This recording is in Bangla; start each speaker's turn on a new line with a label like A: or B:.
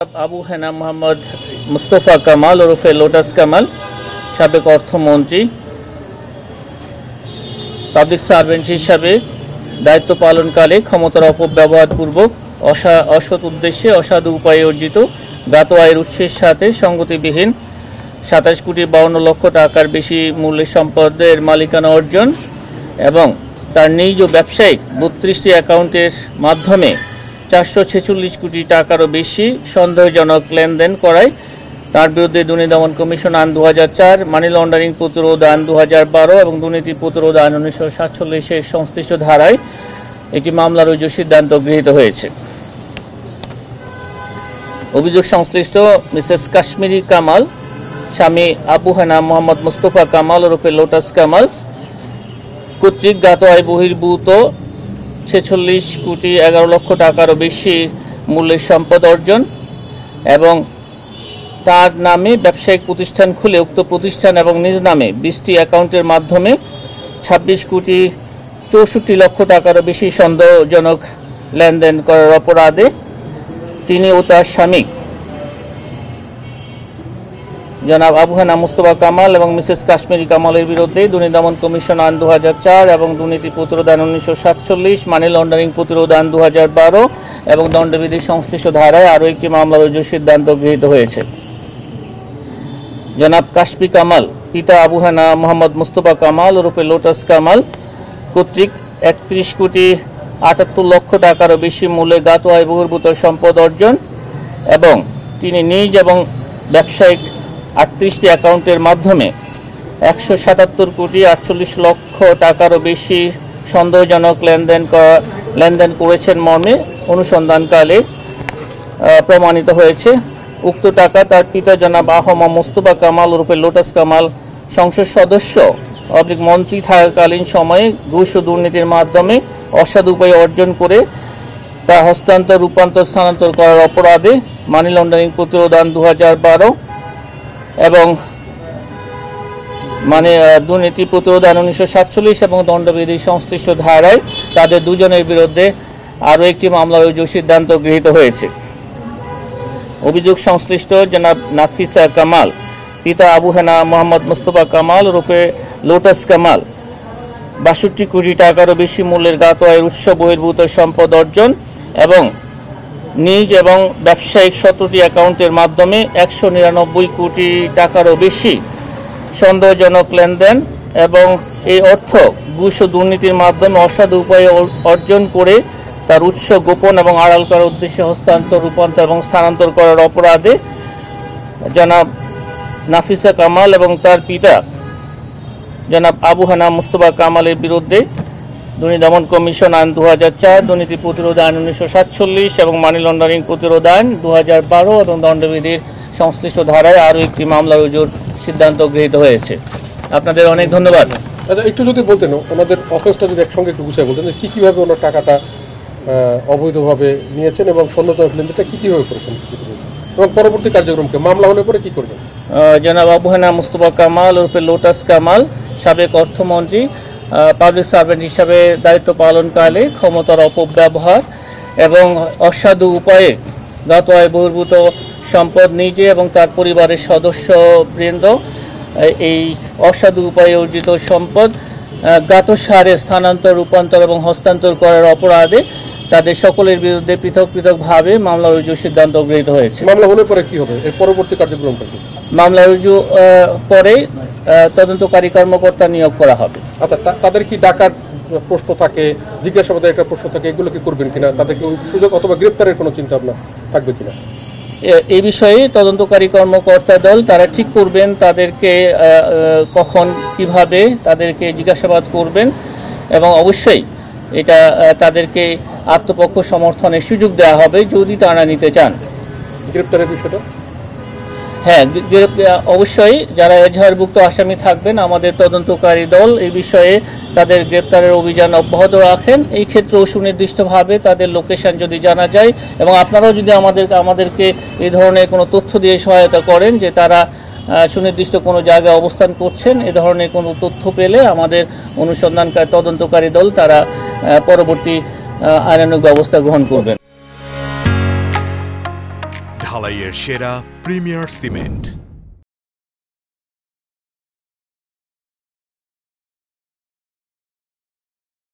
A: আবু হেনা মোহাম্মদ মুস্তফা কামাল ওরফে লোটাস কামাল, সাবেক অর্থমন্ত্রী, পাবলিক সার্ভেন্ট হিসাবে দায়িত্ব পালনকালে ক্ষমতার অপব্যবহারপূর্বক অসৎ উদ্দেশ্যে অসাধু উপায়ে অর্জিত জ্ঞাত আয়ের উৎসের সাথে সঙ্গতিবিহীন 27,52,00,000 টাকার বেশি মূল্যের সম্পদের মালিকানা অর্জন এবং তার নিজ ব্যবসায়িক 32টি অ্যাকাউন্টের মাধ্যমে 446 কোটি টাকারও বেশি সন্দেহজনক লেনদেন করায় তার বিরুদ্ধে দুর্নীতি দমন কমিশন আইন 2004, মানি লন্ডারিং প্রতিরোধ আইন 2012 এবং দুর্নীতি প্রতিরোধ আইন 1947 সংশ্লিষ্ট ধারায় একটি মামলা রুজুর সিদ্ধান্ত গৃহীত হয়েছে। অভিযোগ সংশ্লিষ্ট মিসেস কাশ্মীরি কামাল, স্বামী আবু হেনা মোহাম্মদ মুস্তফা কামাল ওরফে লোটাস কামাল কর্তৃক জ্ঞাত আয় বহির্ভূত 46,11,00,000 টাকারও বেশি মূল্যের সম্পদ অর্জন এবং তার নামে ব্যবসায়িক প্রতিষ্ঠান খুলে উক্ত প্রতিষ্ঠান এবং নিজ নামে 20টি অ্যাকাউন্টের মাধ্যমে 26,64,00,000 টাকারও বেশি সন্দেহজনক লেনদেন করার অপরাধে তিনি ও তার স্বামী জনাব আবু হেনা মুস্তফা কামাল এবং মিসেস কাশ্মীরি কামালের বিরুদ্ধে দুর্নীতি দমন কমিশন আইন 2004 এবং দুর্নীতি প্রতিরোধ আইন 1947, মানি লন্ডারিং প্রতিরোধ আইন 2012 এবং দণ্ডবিধির সংশ্লিষ্ট ধারায় আরও একটি মামলা রুজুর সিদ্ধান্ত গৃহীত হয়েছে। জনাব কাশফি কামাল, পিতা আবু হেনা মোহাম্মদ মুস্তফা কামাল ওরফে লোটাস কামাল কর্তৃক 31,78,00,000 টাকারও বেশি মূল্যে জ্ঞাত আয় বহির্ভূত সম্পদ অর্জন এবং তিনি নিজ এবং ব্যবসায়িক 38টি অ্যাকাউন্টের মাধ্যমে 177,48,00,000 টাকারও বেশি সন্দেহজনক লেনদেন করেছেন মর্মে অনুসন্ধানকালে প্রমাণিত হয়েছে। উক্ত টাকা তার পিতা জনাব আহমদ মুস্তফা কামাল ওরফে লোটাস কামাল সংসদ সদস্য মন্ত্রী থাকাকালীন সময়ে ঘুষ ও দুর্নীতির মাধ্যমে অসাধু উপায়ে অর্জন করে তা হস্তান্তর, রূপান্তর, স্থানান্তর করার অপরাধে মানি লন্ডারিং প্রতিরোধ আইন 2012 এবং দুর্নীতি প্রতিরোধ আইন 1947 এবং দণ্ডবিধি সংশ্লিষ্ট ধারায় তাদের দুজনের বিরুদ্ধে আরও একটি মামলা রুজুর সিদ্ধান্ত গৃহীত হয়েছে। অভিযোগ সংশ্লিষ্ট জনাব নাফিসা কামাল, পিতা আবু হেনা মোহাম্মদ মুস্তফা কামাল ওরফে লোটাস কামাল 62 কোটি টাকারও বেশি মূল্যের জ্ঞাত আয়ের উৎস বহির্ভূত সম্পদ অর্জন এবং নিজ এবং ব্যবসায়িক 17টি অ্যাকাউন্টের মাধ্যমে 199 কোটি টাকারও বেশি সন্দেহজনক লেনদেন এবং এই অর্থ ঘুষ ও দুর্নীতির মাধ্যমে অসাধু উপায়ে অর্জন করে তার উৎস গোপন এবং আড়াল করার উদ্দেশ্যে হস্তান্তর, রূপান্তর এবং স্থানান্তর করার অপরাধে জনাব নাফিসা কামাল এবং তার পিতা জনাব আবু হেনা মুস্তফা কামালের বিরুদ্ধে দুর্নীতি দমন কমিশন আইন 2004, দুর্নীতি প্রতিরোধ আইন 1947 এবং মানি লন্ডারিং প্রতিরোধ আইন 2012 এবং দণ্ডবিধির সংশ্লিষ্ট ধারায় আরও একটি মামলা রুজুর সিদ্ধান্ত গৃহীত হয়েছে। আপনাদের অনেক ধন্যবাদ।
B: আচ্ছা, একটু যদি বলতেন ওনাদের অফেসটা যদি একসঙ্গে একটু গুছিয়ে বলতেন যে কীভাবে ওনার টাকাটা অবৈধভাবে নিয়েছেন এবং সন্দেহজনক লেনদেনটা কীভাবে করেছেন এবং পরবর্তী কার্যক্রমকে মামলা হলে পরে কী করবেন।
A: জনাব আবু হেনা মুস্তফা কামাল ওরফে লোটাস কামাল, সাবেক অর্থমন্ত্রী, পাবলিক সার্ভেন্ট হিসাবে দায়িত্ব পালনকালে ক্ষমতার অপব্যবহার এবং অসাধু উপায়ে জ্ঞাত আয় বহির্ভূত সম্পদ নিজে এবং তার পরিবারের সদস্যবৃন্দ এই অসাধু উপায়ে অর্জিত সম্পদ জ্ঞাতসারে স্থানান্তর, রূপান্তর এবং হস্তান্তর করার অপরাধে তাদের সকলের বিরুদ্ধে পৃথক পৃথকভাবে মামলা রুজুর সিদ্ধান্ত গৃহীত হয়েছে।
B: মামলা হলে পরে কি হবে, এর পরবর্তী কার্যক্রমটা কি?
A: মামলা রুজু পরে তদন্তকারী কর্মকর্তা নিয়োগ করা হবে।
B: আচ্ছা, তাদের কি ডাকার প্রশ্ন থাকে, জিজ্ঞাসাবাদের একটা প্রশ্ন থাকে, এগুলো কি করবেন কিনা, তাদেরকে সুযোগ অথবা গ্রেপ্তারের কোনো চিন্তা ভাবনা থাকবে কিনা?
A: এই বিষয়ে তদন্তকারী কর্মকর্তা দল তারা ঠিক করবেন তাদেরকে কখন, কিভাবে তাদেরকে জিজ্ঞাসাবাদ করবেন এবং অবশ্যই এটা তাদেরকে আত্মপক্ষ সমর্থনের সুযোগ দেওয়া হবে যদি তারা নিতে চান।
B: গ্রেপ্তারের বিষয়টা,
A: হ্যাঁ, অবশ্যই যারা এজাহারভুক্ত আসামি থাকবেন আমাদের তদন্তকারী দল এই বিষয়ে তাদের গ্রেপ্তারের অভিযান অব্যাহত রাখেন। এই ক্ষেত্রেও সুনির্দিষ্টভাবে তাদের লোকেশন যদি জানা যায় এবং আপনারাও যদি আমাদেরকে এই ধরনের কোনো তথ্য দিয়ে সহায়তা করেন যে তারা সুনির্দিষ্ট কোনো জায়গায় অবস্থান করছেন, এ ধরনের কোনো তথ্য পেলে আমাদের অনুসন্ধানকারী তদন্তকারী দল তারা পরবর্তী আইনানুগ ব্যবস্থা গ্রহণ করবেন।
C: ঢালাইয়ের সেরা প্রিমিয়ার সিমেন্ট।